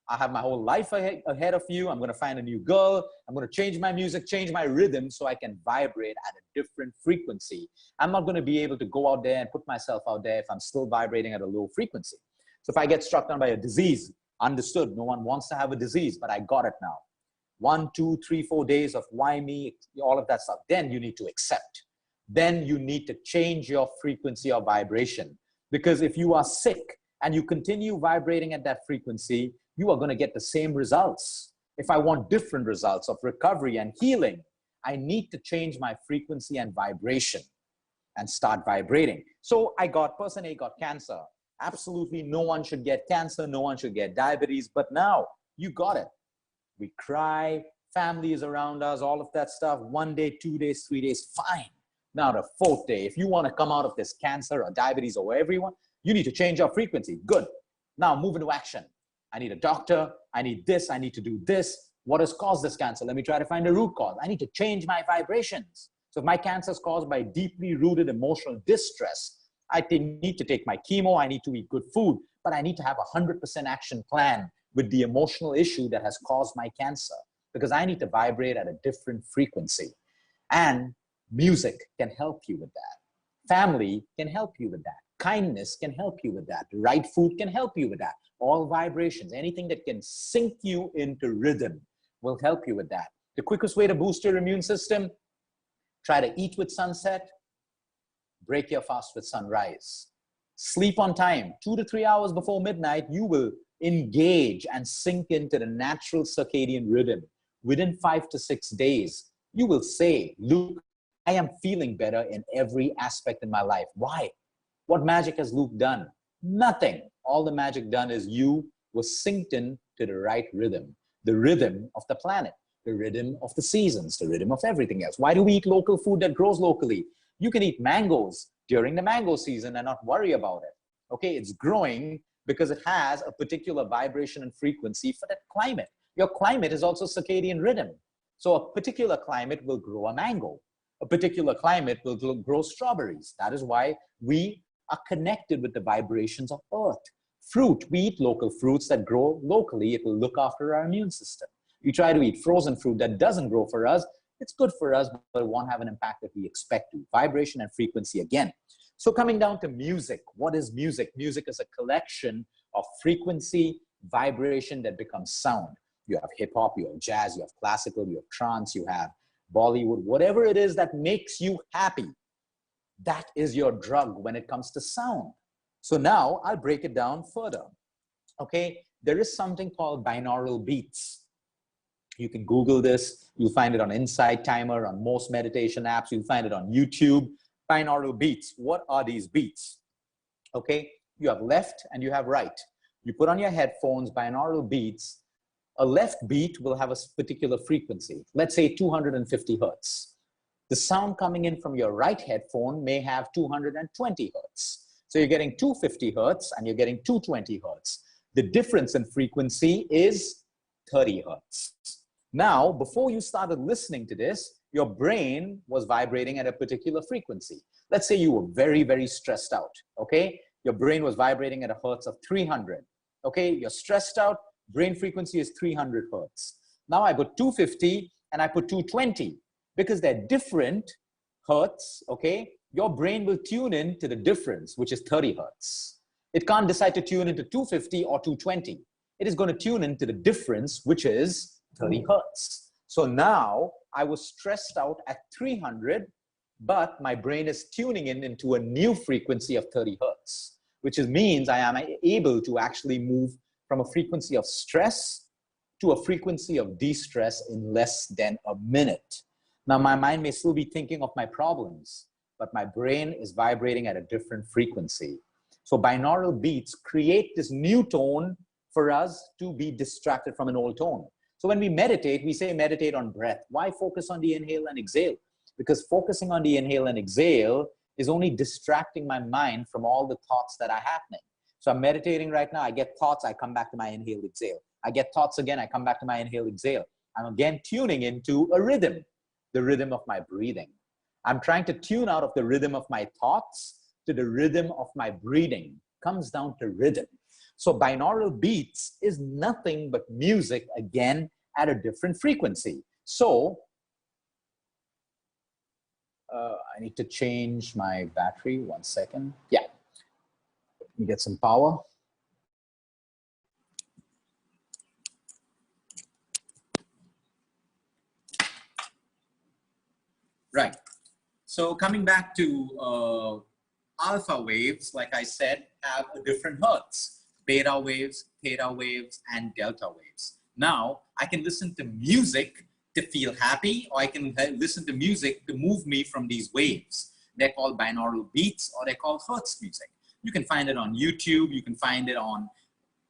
S1: I have my whole life ahead of you. I'm going to find a new girl. I'm going to change my music, change my rhythm so I can vibrate at a different frequency. I'm not going to be able to go out there and put myself out there if I'm still vibrating at a low frequency. So if I get struck down by a disease, understood, no one wants to have a disease, but I got it now. 1, 2, 3, 4 days of why me, all of that stuff. Then you need to accept. Then you need to change your frequency or vibration. Because if you are sick and you continue vibrating at that frequency, you are going to get the same results. If I want different results of recovery and healing, I need to change my frequency and vibration and start vibrating. So person A got cancer. Absolutely no one should get cancer. No one should get diabetes. But now you got it. We cry, family is around us, all of that stuff. 1 day, 2 days, 3 days, fine. Now the 4th day, if you want to come out of this cancer or diabetes or everyone, you need to change your frequency. Good. Now move into action. I need a doctor. I need this. I need to do this. What has caused this cancer? Let me try to find the root cause. I need to change my vibrations. So if my cancer is caused by deeply rooted emotional distress, I need to take my chemo. I need to eat good food, but I need to have a 100% action plan with the emotional issue that has caused my cancer because I need to vibrate at a different frequency. And music can help you with that. Family can help you with that. Kindness can help you with that. The right food can help you with that. All vibrations, anything that can sync you into rhythm will help you with that. The quickest way to boost your immune system, try to eat with sunset, break your fast with sunrise. Sleep on time, 2 to 3 hours before midnight, you will engage and sink into the natural circadian rhythm. Within 5 to 6 days, You will say, Luke, I am feeling better in every aspect in my life. Why? What magic has Luke done? Nothing. All the magic done is you were synced in to the right rhythm, the rhythm of the planet, the rhythm of the seasons, the rhythm of everything else. Why do we eat local food that grows locally? You can eat mangoes during the mango season and not worry about it. Okay, it's growing because it has a particular vibration and frequency for that climate. Your climate is also circadian rhythm. So a particular climate will grow a mango. A particular climate will grow strawberries. That is why we are connected with the vibrations of Earth. Fruit, we eat local fruits that grow locally. It will look after our immune system. You try to eat frozen fruit that doesn't grow for us. It's good for us, but it won't have an impact that we expect to. Vibration and frequency again. So coming down to music, what is music? Music is a collection of frequency, vibration that becomes sound. You have hip hop, you have jazz, you have classical, you have trance, you have Bollywood, whatever it is that makes you happy. That is your drug when it comes to sound. So now I'll break it down further. Okay, there is something called binaural beats. You can Google this. You'll find it on Insight Timer, on most meditation apps. You'll find it on YouTube. Binaural beats. What are these beats? Okay, you have left and you have right. You put on your headphones, binaural beats. A left beat will have a particular frequency. Let's say 250 hertz. The sound coming in from your right headphone may have 220 hertz. So you're getting 250 hertz and you're getting 220 hertz. The difference in frequency is 30 hertz. Now, before you started listening to this, your brain was vibrating at a particular frequency. Let's say you were very, very stressed out, okay? Your brain was vibrating at a hertz of 300, okay? You're stressed out, brain frequency is 300 hertz. Now I put 250 and I put 220 because they're different hertz, okay? Your brain will tune in to the difference, which is 30 hertz. It can't decide to tune into 250 or 220. It is going to tune into the difference, which is 30 hertz. So now I was stressed out at 300, but my brain is tuning in into a new frequency of 30 hertz, which means I am able to actually move from a frequency of stress to a frequency of de-stress in less than a minute. Now my mind may still be thinking of my problems, but my brain is vibrating at a different frequency. So binaural beats create this new tone for us to be distracted from an old tone. So when we meditate, we say meditate on breath. Why focus on the inhale and exhale? Because focusing on the inhale and exhale is only distracting my mind from all the thoughts that are happening. So I'm meditating right now, I get thoughts, I come back to my inhale, exhale. I get thoughts again, I come back to my inhale, exhale. I'm again tuning into a rhythm, the rhythm of my breathing. I'm trying to tune out of the rhythm of my thoughts to the rhythm of my breathing. Comes down to rhythm. So binaural beats is nothing but music, again, at a different frequency. So I need to change my battery, 1 second. Yeah, let me get some power. Right, so coming back to alpha waves, like I said, have a different hertz. Beta waves, theta waves, and delta waves. Now, I can listen to music to feel happy, or I can listen to music to move me from these waves. They're called binaural beats, or they're called hertz music. You can find it on YouTube, you can find it on,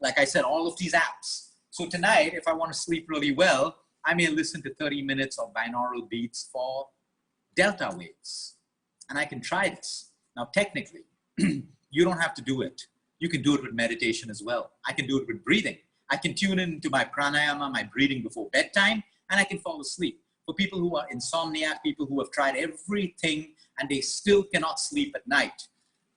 S1: like I said, all of these apps. So tonight, if I want to sleep really well, I may listen to 30 minutes of binaural beats for delta waves. And I can try this. Now, technically, you don't have to do it. You can do it with meditation as well. I can do it with breathing. I can tune into my pranayama, my breathing before bedtime, and I can fall asleep. For people who are insomniac, people who have tried everything and they still cannot sleep at night,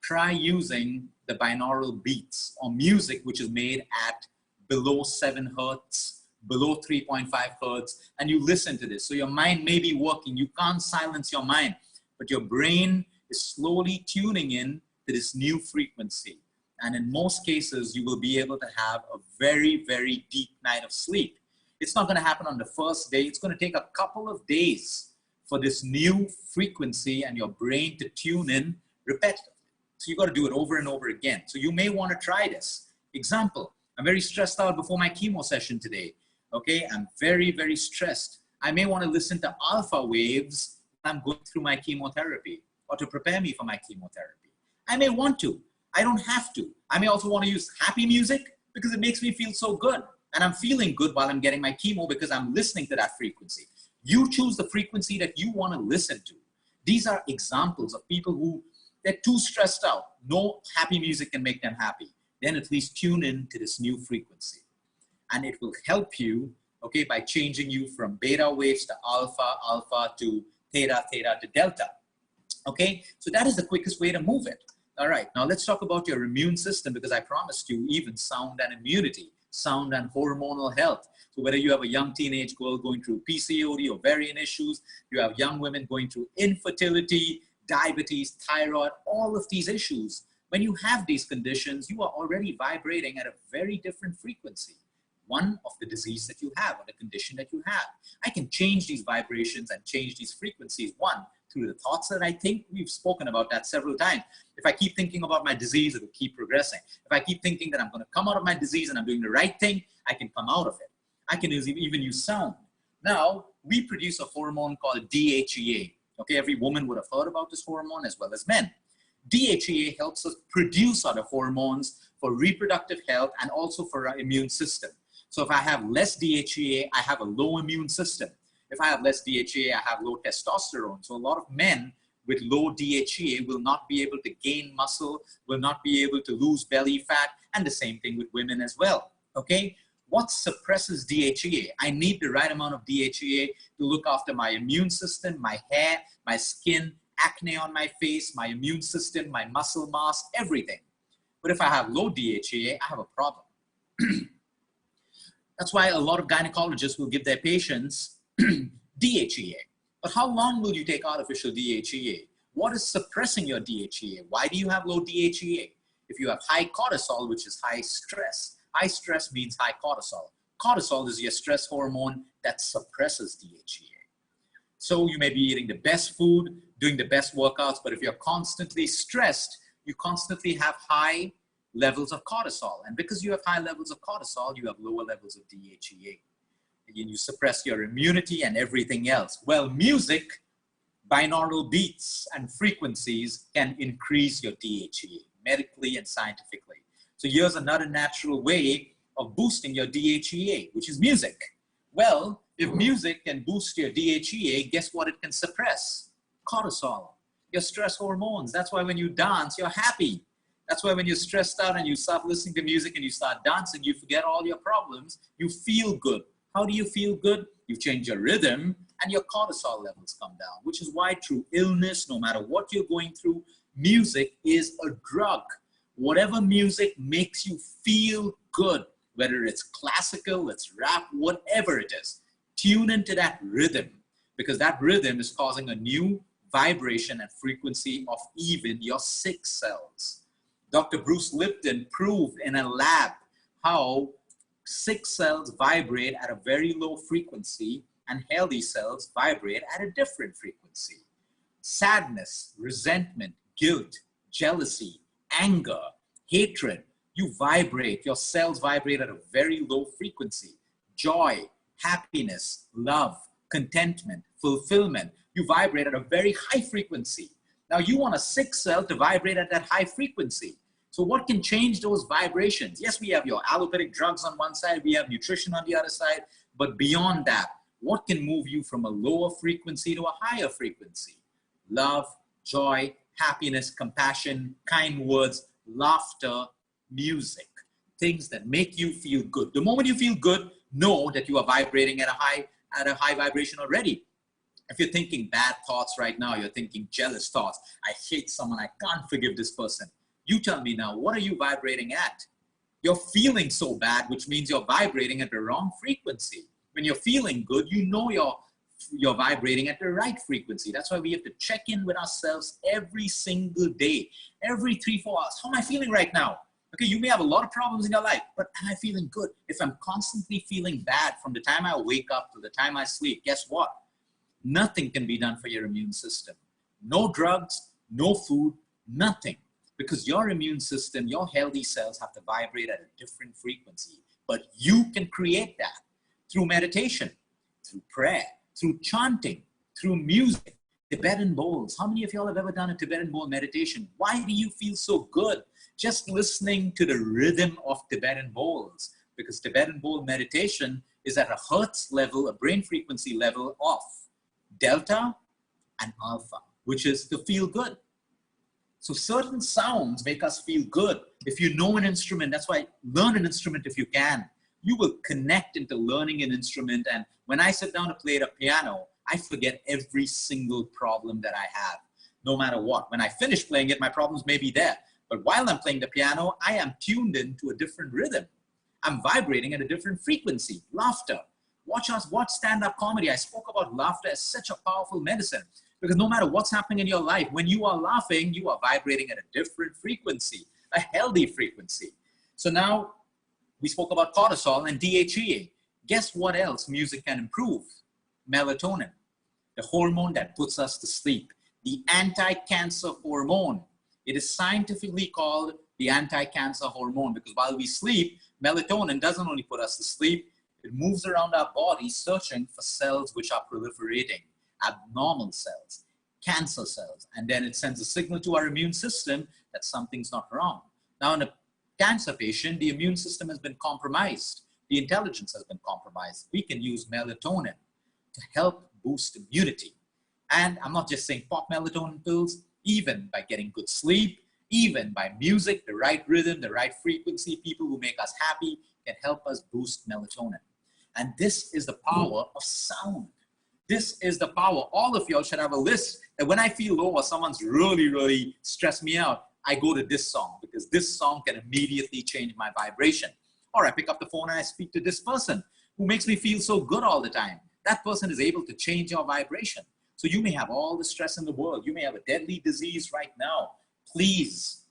S1: try using the binaural beats or music which is made at below 7 hertz, below 3.5 hertz, and you listen to this. So your mind may be working. You can't silence your mind, but your brain is slowly tuning in to this new frequency. And in most cases, you will be able to have a very, very deep night of sleep. It's not going to happen on the first day. It's going to take a couple of days for this new frequency and your brain to tune in repetitively. So you got to do it over and over again. So you may want to try this. Example, I'm very stressed out before my chemo session today. Okay, I'm very, very stressed.
S2: I may want to listen to alpha waves when I'm going through my chemotherapy or to prepare me for my chemotherapy. I may want to. I don't have to. I may also want to use happy music because it makes me feel so good. And I'm feeling good while I'm getting my chemo because I'm listening to that frequency. You choose the frequency that you want to listen to. These are examples of people who, they're too stressed out. No happy music can make them happy. Then at least tune in to this new frequency. And it will help you, okay, by changing you from beta waves to alpha, alpha to theta, theta to delta. Okay, so that is the quickest way to move it. All right, now let's talk about your immune system, because I promised you even sound and immunity, sound and hormonal health. So whether you have a young teenage girl going through PCOD, ovarian issues, you have young women going through infertility, diabetes, thyroid, all of these issues, when you have these conditions, you are already vibrating at a very different frequency. One of the disease that you have or the condition that you have. I can change these vibrations and change these frequencies. One, through the thoughts that I think. We've spoken about that several times. If I keep thinking about my disease, it will keep progressing. If I keep thinking that I'm going to come out of my disease and I'm doing the right thing, I can come out of it. I can even use sound. Now, we produce a hormone called DHEA. Okay, every woman would have heard about this hormone as well as men. DHEA helps us produce other hormones for reproductive health and also for our immune system. So if I have less DHEA, I have a low immune system. If I have less DHEA, I have low testosterone. So a lot of men with low DHEA will not be able to gain muscle, will not be able to lose belly fat, and the same thing with women as well, okay? What suppresses DHEA? I need the right amount of DHEA to look after my immune system, my hair, my skin, acne on my face, my immune system, my muscle mass, everything. But if I have low DHEA, I have a problem. That's why a lot of gynecologists will give their patients DHEA. But how long will you take artificial DHEA? What is suppressing your DHEA? Why do you have low DHEA? If you have high cortisol, which is high stress means high cortisol. Cortisol is your stress hormone that suppresses DHEA. So you may be eating the best food, doing the best workouts, but if you're constantly stressed, you constantly have high levels of cortisol. And because you have high levels of cortisol, you have lower levels of DHEA. And you suppress your immunity and everything else. Well, music, binaural beats and frequencies can increase your DHEA medically and scientifically. So here's another natural way of boosting your DHEA, which is music. Well, if music can boost your DHEA, guess what it can suppress? Cortisol, your stress hormones. That's why when you dance, you're happy. That's why when you're stressed out and you start listening to music and you start dancing, you forget all your problems, you feel good. How do you feel good? You change your rhythm and your cortisol levels come down, which is why through illness, no matter what you're going through, music is a drug. Whatever music makes you feel good, whether it's classical, it's rap, whatever it is, tune into that rhythm, because that rhythm is causing a new vibration and frequency of even your sick cells. Dr. Bruce Lipton proved in a lab how sick cells vibrate at a very low frequency and healthy cells vibrate at a different frequency. Sadness, resentment, guilt, jealousy, anger, hatred, you vibrate, your cells vibrate at a very low frequency. Joy, happiness, love, contentment, fulfillment, you vibrate at a very high frequency. Now you want a sick cell to vibrate at that high frequency. So what can change those vibrations? Yes, we have your allopathic drugs on one side, we have nutrition on the other side, but beyond that, what can move you from a lower frequency to a higher frequency? Love, joy, happiness, compassion, kind words, laughter, music, things that make you feel good. The moment you feel good, know that you are vibrating at a high vibration already. If you're thinking bad thoughts right now, you're thinking jealous thoughts, I hate someone, I can't forgive this person. You tell me now, what are you vibrating at? You're feeling so bad, which means you're vibrating at the wrong frequency. When you're feeling good, you know you're vibrating at the right frequency. That's why we have to check in with ourselves every single day, every 3-4 hours. How am I feeling right now? Okay, you may have a lot of problems in your life, but am I feeling good? If I'm constantly feeling bad from the time I wake up to the time I sleep, guess what? Nothing can be done for your immune system. No drugs, no food, nothing. Because your immune system, your healthy cells have to vibrate at a different frequency. But you can create that through meditation, through prayer, through chanting, through music, Tibetan bowls. How many of y'all have ever done a Tibetan bowl meditation? Why do you feel so good just listening to the rhythm of Tibetan bowls? Because Tibetan bowl meditation is at a hertz level, a brain frequency level of delta and alpha, which is to feel good. So certain sounds make us feel good. If you know an instrument, that's why learn an instrument if you can. You will connect into learning an instrument. And when I sit down to play the piano, I forget every single problem that I have, no matter what. When I finish playing it, my problems may be there. But while I'm playing the piano, I am tuned into a different rhythm. I'm vibrating at a different frequency. Laughter. Watch stand-up comedy. I spoke about laughter as such a powerful medicine because no matter what's happening in your life, when you are laughing, you are vibrating at a different frequency, a healthy frequency. So now we spoke about cortisol and DHEA. Guess what else music can improve? Melatonin, the hormone that puts us to sleep, the anti-cancer hormone. It is scientifically called the anti-cancer hormone because while we sleep, melatonin doesn't only put us to sleep, it moves around our body searching for cells which are proliferating, abnormal cells, cancer cells, and then it sends a signal to our immune system that something's not wrong. Now in a cancer patient, the immune system has been compromised, the intelligence has been compromised. We can use melatonin to help boost immunity. And I'm not just saying pop melatonin pills, even by getting good sleep, even by music, the right rhythm, the right frequency, people who make us happy can help us boost melatonin. And this is the power of sound. This is the power. All of y'all should have a list that when I feel low or someone's really stressed me out, I go to this song because this song can immediately change my vibration. Or I pick up the phone and I speak to this person who makes me feel so good all the time. That person is able to change your vibration. So you may have all the stress in the world. You may have a deadly disease right now. Please,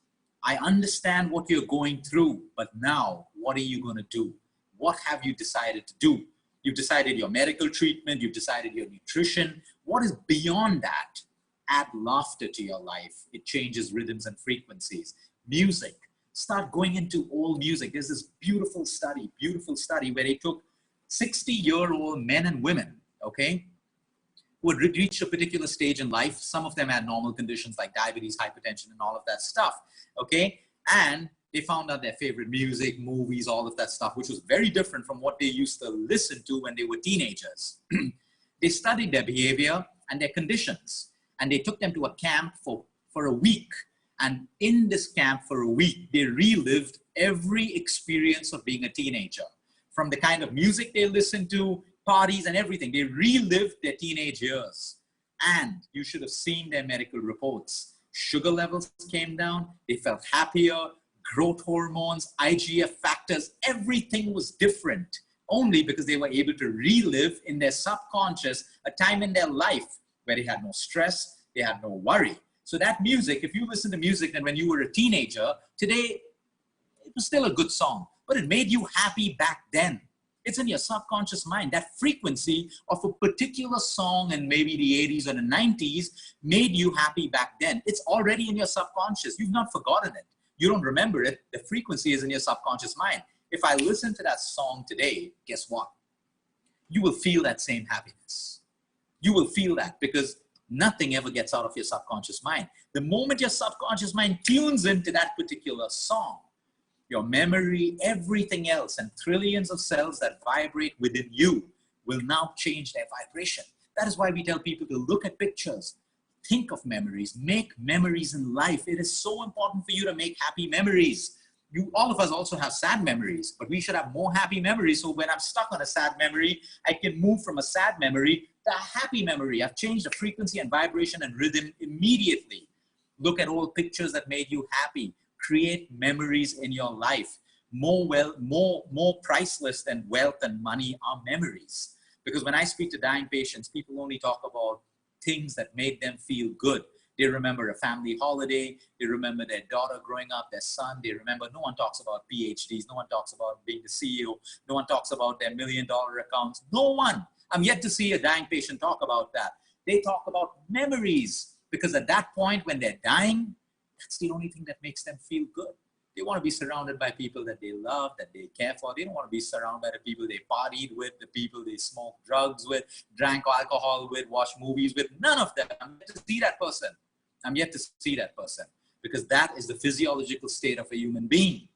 S2: I understand what you're going through, but now what are you going to do? What have you decided to do? You've decided your medical treatment. You've decided your nutrition. What is beyond that? Add laughter to your life. It changes rhythms and frequencies. Music. Start going into old music. There's this beautiful study where they took 60-year-old men and women, okay, who had reached a particular stage in life. Some of them had normal conditions like diabetes, hypertension, and all of that stuff, okay? And they found out their favorite music, movies, all of that stuff, which was very different from what they used to listen to when they were teenagers. They studied their behavior and their conditions, and they took them to a camp for a week. And in this camp for a week, they relived every experience of being a teenager. From the kind of music they listened to, parties and everything. They relived their teenage years. And you should have seen their medical reports. Sugar levels came down. They felt happier. Growth hormones, IGF factors, everything was different. Only because they were able to relive in their subconscious a time in their life where they had no stress, they had no worry. So that music, if you listen to music and when you were a teenager, today it was still a good song, but it made you happy back then. It's in your subconscious mind. That frequency of a particular song in maybe the 80s or the 90s made you happy back then. It's already in your subconscious. You've not forgotten it. You don't remember it. The frequency is in your subconscious mind. If I listen to that song today, guess what? You will feel that same happiness. You will feel that because nothing ever gets out of your subconscious mind. The moment your subconscious mind tunes into that particular song, your memory, everything else, and trillions of cells that vibrate within you will now change their vibration. That is why we tell people to look at pictures, think of memories, make memories in life. It is so important for you to make happy memories. All of us also have sad memories, but we should have more happy memories. So when I'm stuck on a sad memory, I can move from a sad memory to a happy memory. I've changed the frequency and vibration and rhythm immediately. Look at old pictures that made you happy. Create memories in your life. More priceless than wealth and money are memories. Because when I speak to dying patients, people only talk about things that made them feel good. They remember a family holiday. They remember their daughter growing up, their son. They remember, no one talks about PhDs. No one talks about being the CEO. No one talks about their $1 million accounts. No one. I'm yet to see a dying patient talk about that. They talk about memories because at that point when they're dying, that's the only thing that makes them feel good. They want to be surrounded by people that they love, that they care for. They don't want to be surrounded by the people they partied with, the people they smoked drugs with, drank alcohol with, watched movies with. None of them. I'm yet to see that person. I'm yet to see that person, because that is the physiological state of a human being.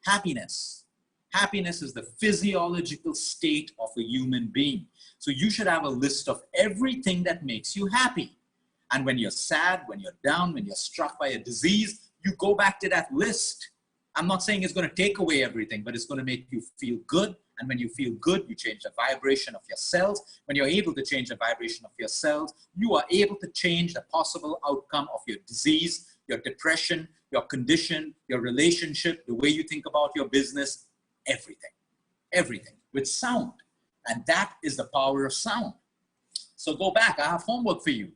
S2: Happiness. Happiness is the physiological state of a human being. So you should have a list of everything that makes you happy. And when you're sad, when you're down, when you're struck by a disease, you go back to that list. I'm not saying it's going to take away everything, but it's going to make you feel good. And when you feel good, you change the vibration of your cells. When you're able to change the vibration of your cells, you are able to change the possible outcome of your disease, your depression, your condition, your relationship, the way you think about your business, everything, everything with sound. And that is the power of sound. So go back. I have homework for you.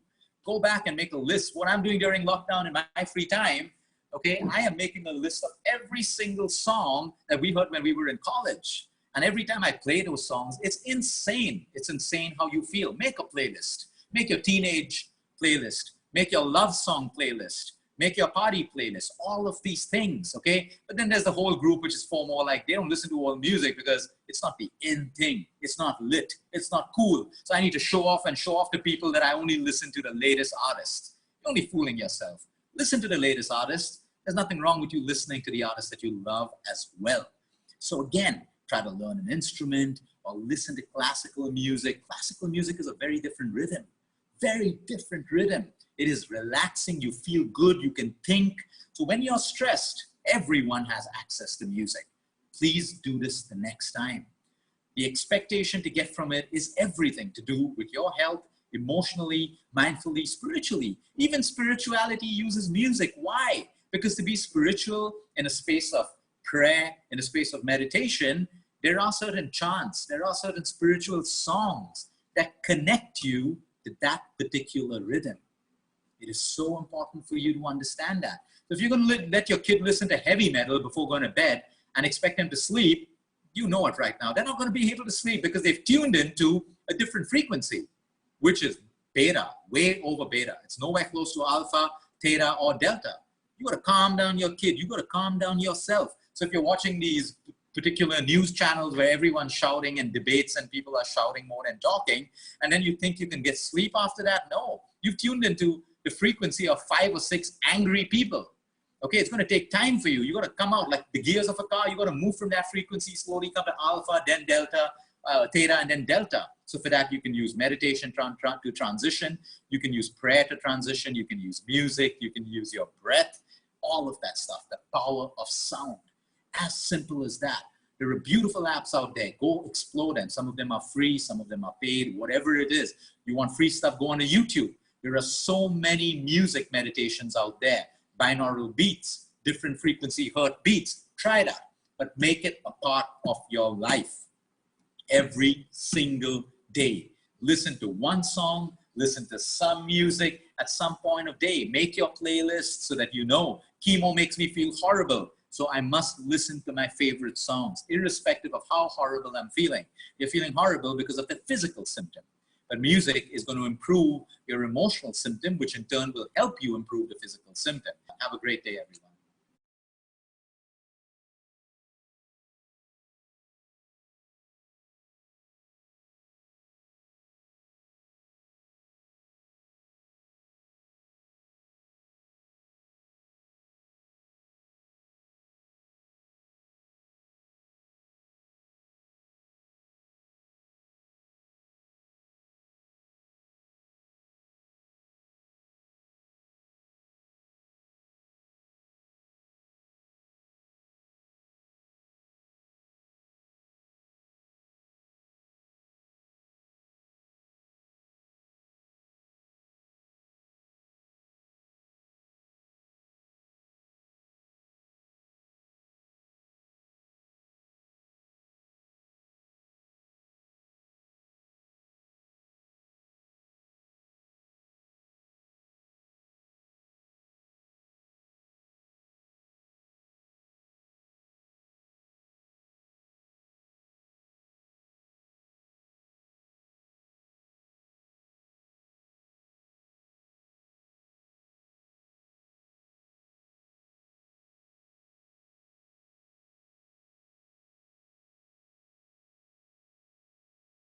S2: Go back and make a list. What I'm doing during lockdown in my free time, okay, I am making a list of every single song that we heard when we were in college. And every time I play those songs, it's insane. It's insane how you feel. Make a playlist. Make your teenage playlist. Make your love song playlist. Make your party playlist. All of these things, okay? But then there's the whole group, which is for more like, they don't listen to all music because it's not the in thing. It's not lit. It's not cool. So I need to show off to people that I only listen to the latest artists. You're only fooling yourself. Listen to the latest artists. There's nothing wrong with you listening to the artists that you love as well. So again, try to learn an instrument or listen to classical music. Classical music is a very different rhythm. Very different rhythm. It is relaxing. You feel good. You can think. So when you're stressed, everyone has access to music. Please do this the next time. The expectation to get from it is everything to do with your health, emotionally, mindfully, spiritually. Even spirituality uses music. Why? Because to be spiritual in a space of prayer, in a space of meditation, there are certain chants, there are certain spiritual songs that connect you to that particular rhythm. It is so important for you to understand that. So if you're going to let your kid listen to heavy metal before going to bed and expect them to sleep, you know it right now. They're not going to be able to sleep because they've tuned into a different frequency, which is beta, way over beta. It's nowhere close to alpha, theta, or delta. You got to calm down your kid. You got to calm down yourself. So if you're watching these particular news channels where everyone's shouting and debates and people are shouting more than talking, and then you think you can get sleep after that, no. You've tuned into the frequency of 5 or 6 angry people. Okay, it's going to take time for you. You got to come out like the gears of a car. You got to move from that frequency, slowly come to alpha, then delta, theta, and then delta. So for that, you can use meditation to transition. You can use prayer to transition. You can use music. You can use your breath. All of that stuff, the power of sound. As simple as that. There are beautiful apps out there. Go explore them. Some of them are free. Some of them are paid. Whatever it is. You want free stuff, go on to YouTube. There are so many music meditations out there. Binaural beats, different frequency hertz beats. Try that. But make it a part of your life. Every single day. Listen to one song. Listen to some music at some point of day. Make your playlist so that you know chemo makes me feel horrible. So I must listen to my favorite songs, irrespective of how horrible I'm feeling. You're feeling horrible because of the physical symptom. But music is going to improve your emotional symptom, which in turn will help you improve the physical symptom. Have a great day, everyone.